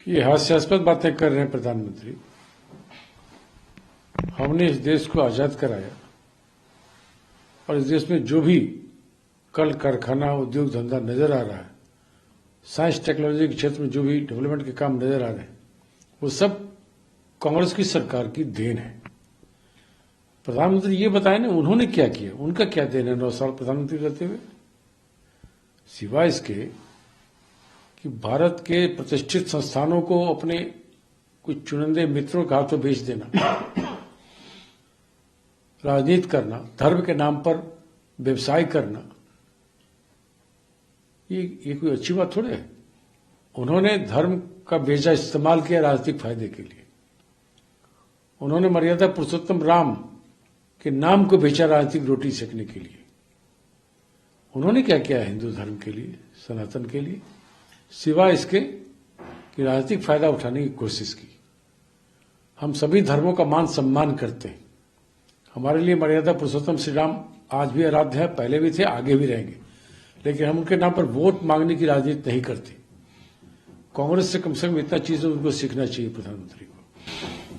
ये हास्यास्पद बातें कर रहे हैं प्रधानमंत्री। हमने इस देश को आजाद कराया और इस देश में जो भी कल कारखाना उद्योग धंधा नजर आ रहा है, साइंस टेक्नोलॉजी के क्षेत्र में जो भी डेवलपमेंट के काम नजर आ रहे हैं, वो सब कांग्रेस की सरकार की देन है। प्रधानमंत्री ये बताएं ना, उन्होंने क्या किया, उनका क्या देन है 9 साल प्रधानमंत्री रहते हुए, सिवाय इसके कि भारत के प्रतिष्ठित संस्थानों को अपने कुछ चुनिंदे मित्रों के हाथों बेच देना, राजनीति करना, धर्म के नाम पर व्यवसाय करना, ये कोई अच्छी बात थोड़े है। उन्होंने धर्म का बेजा इस्तेमाल किया राजनीतिक फायदे के लिए। उन्होंने मर्यादा पुरुषोत्तम राम के नाम को बेचा राजनीतिक रोटी सेकने के लिए। उन्होंने क्या किया हिंदू धर्म के लिए, सनातन के लिए, सिवाय इसके कि राजनीतिक फायदा उठाने की कोशिश की। हम सभी धर्मों का मान सम्मान करते हैं। हमारे लिए मर्यादा पुरुषोत्तम श्री राम आज भी आराध्य है, पहले भी थे, आगे भी रहेंगे, लेकिन हम उनके नाम पर वोट मांगने की राजनीति नहीं करते। कांग्रेस से कम इतना चीज उनको सीखना चाहिए प्रधानमंत्री को।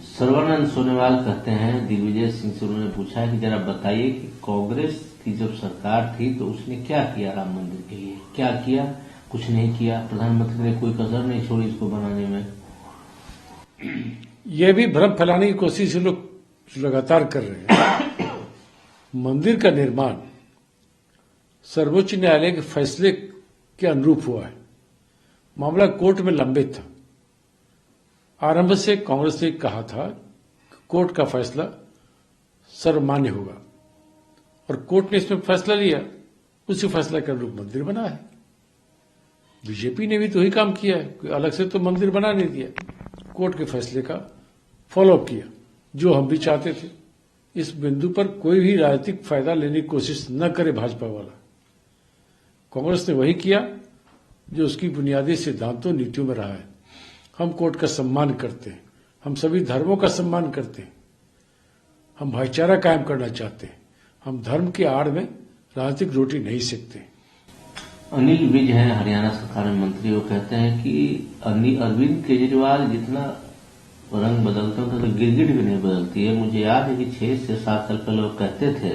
सर्वानंद सोनोवाल कहते हैं, दिग्विजय सिंह से उन्होंने पूछा कि जरा बताइए कि कांग्रेस की जब सरकार थी तो उसने क्या किया राम मंदिर के लिए, क्या किया? कुछ नहीं किया। प्रधानमंत्री ने कोई कसर नहीं छोड़ी इसको बनाने में। ये भी भ्रम फैलाने की कोशिश लोग लगातार कर रहे हैं। मंदिर का निर्माण सर्वोच्च न्यायालय के फैसले के अनुरूप हुआ है। मामला कोर्ट में लंबित था। आरंभ से कांग्रेस ने कहा था कि कोर्ट का फैसला सर्वमान्य होगा और कोर्ट ने इसमें फैसला लिया, उसी फैसला के अनुरूप मंदिर बना है। बीजेपी ने भी तो ही काम किया है, कोई अलग से तो मंदिर बना नहीं दिया, कोर्ट के फैसले का फॉलोअप किया, जो हम भी चाहते थे। इस बिंदु पर कोई भी राजनीतिक फायदा लेने की कोशिश न करे भाजपा वाला। कांग्रेस ने वही किया जो उसकी बुनियादी सिद्धांतों नीतियों में रहा है। हम कोर्ट का सम्मान करते हैं, हम सभी धर्मों का सम्मान करते हैं, हम भाईचारा कायम करना चाहते हैं, हम धर्म की आड़ में राजनीतिक रोटी नहीं सेकते। अनिल विज हैं हरियाणा सरकार में मंत्री। वो कहते हैं कि अरविंद केजरीवाल जितना रंग बदलते हैं तो गिरगिट भी नहीं बदलती है। मुझे याद है कि 6 से 7 साल पहले वो कहते थे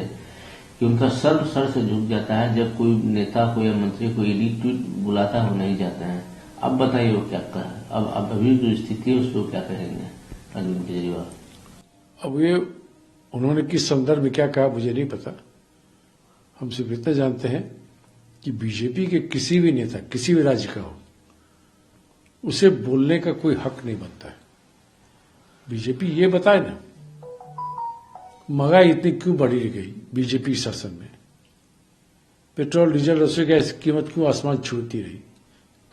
कि उनका सर से झुक जाता है जब कोई नेता को या मंत्री को ईडी ट्वीट बुलाता है, वो नहीं जाते हैं। अब बताइए वो क्या कर रहे हैं, अब अभी जो स्थिति है उसको क्या कहेंगे अरविंद केजरीवाल? अब ये उन्होंने किस संदर्भ में क्या कहा मुझे नहीं पता। हम सिर्फ इतना जानते हैं कि बीजेपी के किसी भी नेता, किसी भी राज्य का हो, उसे बोलने का कोई हक नहीं बनता है। बीजेपी ये बताए ना, महंगाई इतनी क्यों बढ़ी गई बीजेपी शासन में, पेट्रोल डीजल रसोई गैस की कीमत क्यों आसमान छूती रही,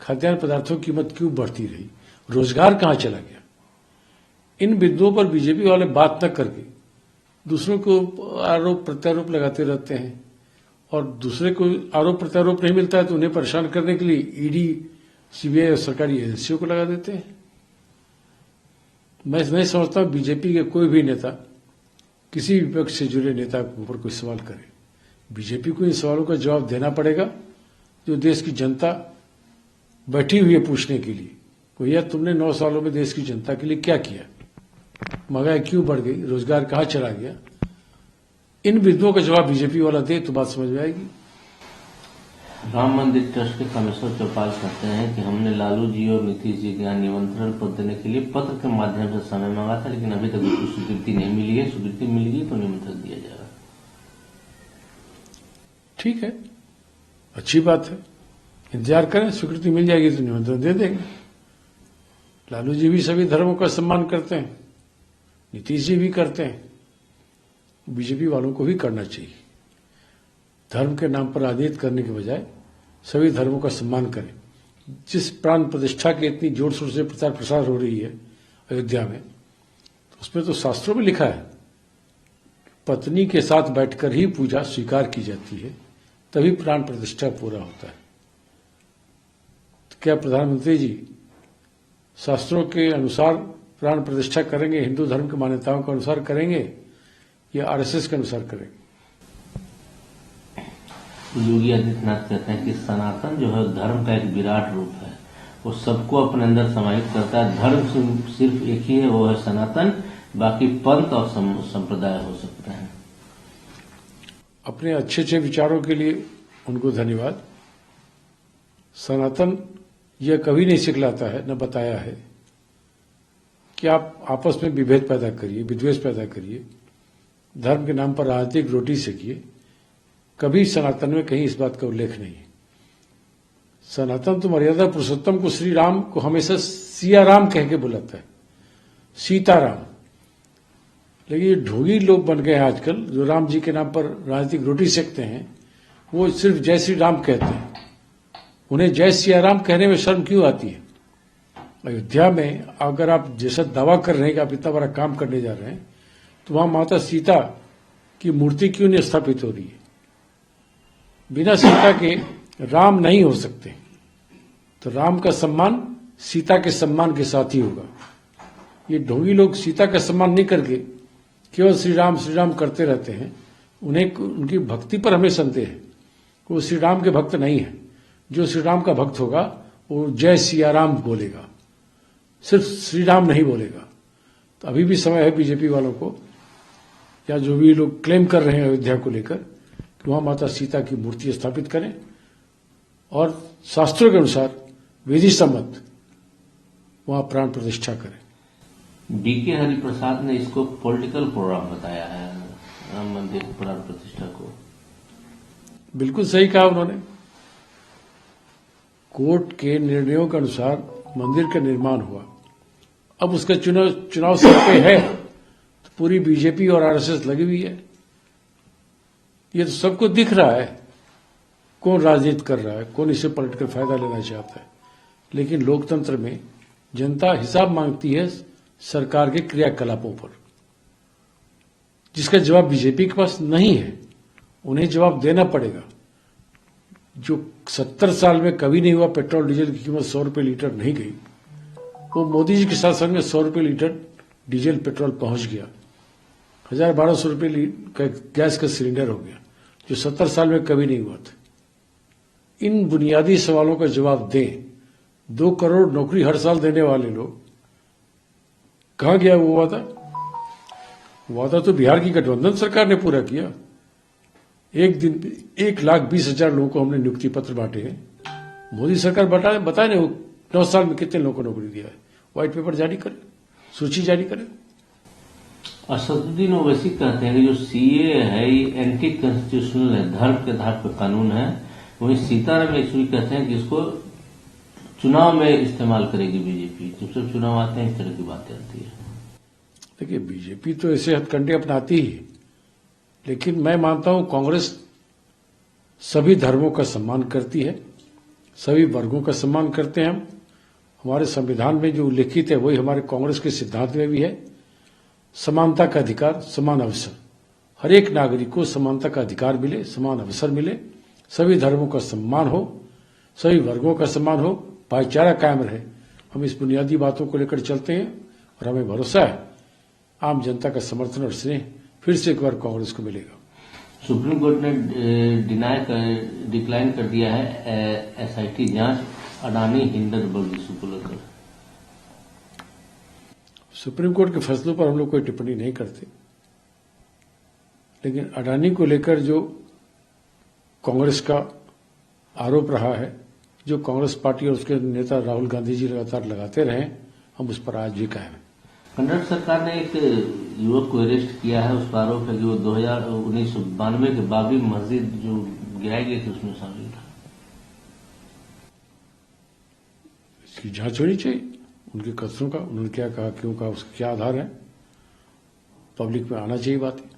खाद्यान्न पदार्थों की कीमत क्यों बढ़ती रही, रोजगार कहां चला गया। इन बिंदुओं पर बीजेपी वाले बात न करके दूसरों को आरोप प्रत्यारोप लगाते रहते हैं, और दूसरे को आरोप प्रत्यारोप नहीं मिलता है तो उन्हें परेशान करने के लिए ईडी, सीबीआई और सरकारी एजेंसियों को लगा देते हैं। मैं नहीं समझता हूं बीजेपी के कोई भी नेता किसी विपक्ष से जुड़े नेता के ऊपर कोई सवाल करे। बीजेपी को इन सवालों का जवाब देना पड़ेगा जो देश की जनता बैठी हुई है पूछने के लिए। भैया तुमने 9 सालों में देश की जनता के लिए क्या किया, महंगाई क्यों बढ़ गई, रोजगार कहां चला गया। इन बिंदुओं का जवाब बीजेपी वाला दे तो बात समझ में आएगी। राम मंदिर ट्रस्ट के कमिश्नर चौपाल कहते हैं कि हमने लालू जी और नीतीश जी के यहाँ निमंत्रण पत्र देने के लिए पत्र के माध्यम से समय मांगा था, लेकिन अभी तक उसकी स्वीकृति नहीं मिली है। स्वीकृति मिलेगी तो निमंत्रण दिया जाएगा। ठीक है, अच्छी बात है, इंतजार करें, स्वीकृति मिल जाएगी तो निमंत्रण दे देंगे। लालू जी भी सभी धर्मों का सम्मान करते हैं, नीतीश जी भी करते हैं, बीजेपी वालों को भी करना चाहिए। धर्म के नाम पर राजनीति करने के बजाय सभी धर्मों का सम्मान करें। जिस प्राण प्रतिष्ठा की इतनी जोर शोर से प्रचार प्रसार हो रही है अयोध्या में, तो उसमें तो शास्त्रों में लिखा है पत्नी के साथ बैठकर ही पूजा स्वीकार की जाती है, तभी प्राण प्रतिष्ठा पूरा होता है। तो क्या प्रधानमंत्री जी शास्त्रों के अनुसार प्राण प्रतिष्ठा करेंगे, हिंदू धर्म की मान्यताओं के अनुसार करेंगे या आरएसएस के अनुसार करेंगे? योगी आदित्यनाथ कहते हैं कि सनातन जो है धर्म का एक विराट रूप है। वो सबको अपने अंदर समाहित करता है। धर्म सिर्फ एक ही है, वो है सनातन, बाकी पंथ और संप्रदाय हो सकते हैं। अपने अच्छे अच्छे विचारों के लिए उनको धन्यवाद। सनातन यह कभी नहीं सिखलाता है, न बताया है कि आप आपस में विभेद पैदा करिए, विद्वेष पैदा करिए, धर्म के नाम पर राजनीतिक रोटी सेकिए। कभी सनातन में कहीं इस बात का उल्लेख नहीं है। सनातन तो मर्यादा पुरुषोत्तम को, श्री राम को हमेशा सिया राम कह के बुलाता है, सीताराम। लेकिन ये ढोंगी लोग बन गए हैं आजकल, जो राम जी के नाम पर राजनीतिक रोटी सेकते हैं, वो सिर्फ जय श्री राम कहते हैं। उन्हें जय सिया राम कहने में शर्म क्यों आती है? अयोध्या में अगर आप जैसा दावा कर रहे हैं कि आप इतना बड़ा काम करने जा रहे हैं, तो वहां माता सीता की मूर्ति क्यों नहीं स्थापित हो रही है? बिना सीता के राम नहीं हो सकते। तो राम का सम्मान सीता के सम्मान के साथ ही होगा। ये ढोंगी लोग सीता का सम्मान नहीं करके केवल श्री राम करते रहते हैं। उन्हें उनकी भक्ति पर हमें संदेह है। वो श्री राम के भक्त नहीं है। जो श्री राम का भक्त होगा वो जय सिया राम बोलेगा, सिर्फ श्री राम नहीं बोलेगा। तो अभी भी समय है बीजेपी वालों को, या जो भी लोग क्लेम कर रहे हैं अयोध्या को लेकर, कि वहां माता सीता की मूर्ति स्थापित करें और शास्त्रों के अनुसार विधि सम्मत वहां प्राण प्रतिष्ठा करें। डीके हरिप्रसाद ने इसको पॉलिटिकल प्रोग्राम बताया है, राम मंदिर प्राण प्रतिष्ठा को। बिल्कुल सही कहा उन्होंने। कोर्ट के निर्णयों के अनुसार मंदिर का निर्माण हुआ। अब उसका चुनाव सर पे है, तो पूरी बीजेपी और आरएसएस लगी हुई है। ये तो सबको दिख रहा है कौन राजनीति कर रहा है, कौन इससे पॉलिटिकल फायदा लेना चाहता है। लेकिन लोकतंत्र में जनता हिसाब मांगती है सरकार के क्रियाकलापों पर, जिसका जवाब बीजेपी के पास नहीं है। उन्हें जवाब देना पड़ेगा। जो 70 साल में कभी नहीं हुआ, पेट्रोल डीजल की कीमत 100 रुपए लीटर नहीं गई, वो मोदी जी के शासन में 100 रुपए लीटर डीजल पेट्रोल पहुंच गया। 1200 रुपए का गैस का सिलेंडर हो गया, जो 70 साल में कभी नहीं हुआ था। इन बुनियादी सवालों का जवाब दें। 2 करोड़ नौकरी हर साल देने वाले लोग, कहां गया वो वादा? वादा तो बिहार की गठबंधन सरकार ने पूरा किया। एक दिन 1,20,000 लोगों को हमने नियुक्ति पत्र बांटे हैं। मोदी सरकार बताए नहीं 9 साल में कितने लोगों को नौकरी दिया है। व्हाइट पेपर जारी करें, सूची जारी करें। असदुद्दीन ओवैसी कहते हैं कि जो सीए है ये एंटी कॉन्स्टिट्यूशनल है, धर्म के आधार पर कानून है। वहीं सीताराम येचुरी कहते हैं कि इसको चुनाव में इस्तेमाल करेगी बीजेपी। जब सब चुनाव आते हैं इस तरह की बातें आती है। देखिए, बीजेपी तो ऐसे हथकंडे अपनाती ही, लेकिन मैं मानता हूं कांग्रेस सभी धर्मों का सम्मान करती है, सभी वर्गों का सम्मान करते हैं। हम हमारे संविधान में जो उल्लिखित है वही हमारे कांग्रेस के सिद्धांत में भी है। समानता का अधिकार, समान अवसर, हर एक नागरिक को समानता का अधिकार मिले, समान अवसर मिले, सभी धर्मों का सम्मान हो, सभी वर्गों का सम्मान हो, भाईचारा कायम रहे। हम इस बुनियादी बातों को लेकर चलते हैं और हमें भरोसा है आम जनता का समर्थन और स्नेह फिर से एक बार कांग्रेस को मिलेगा। सुप्रीम कोर्ट ने डिक्लाइन कर दिया है एसआईटी जांच अडानी हिंडनबर्ग इशू को लेकर। सुप्रीम कोर्ट के फैसलों पर हम लोग कोई टिप्पणी नहीं करते, लेकिन अडानी को लेकर जो कांग्रेस का आरोप रहा है, जो कांग्रेस पार्टी और उसके नेता राहुल गांधी जी लगातार लगाते रहे, हम उस पर आज भी कायम हैं। कर्नाटक सरकार ने एक युवक को अरेस्ट किया है। उस पर आरोप है कि वो 1992 के बाबरी मस्जिद जो गिराई गई थी उसमें शामिल था। इसकी जांच होनी चाहिए, उनके कथनों का, उन्होंने क्या कहा, क्यों कहा, उसका क्या आधार है, पब्लिक में आना चाहिए बातें।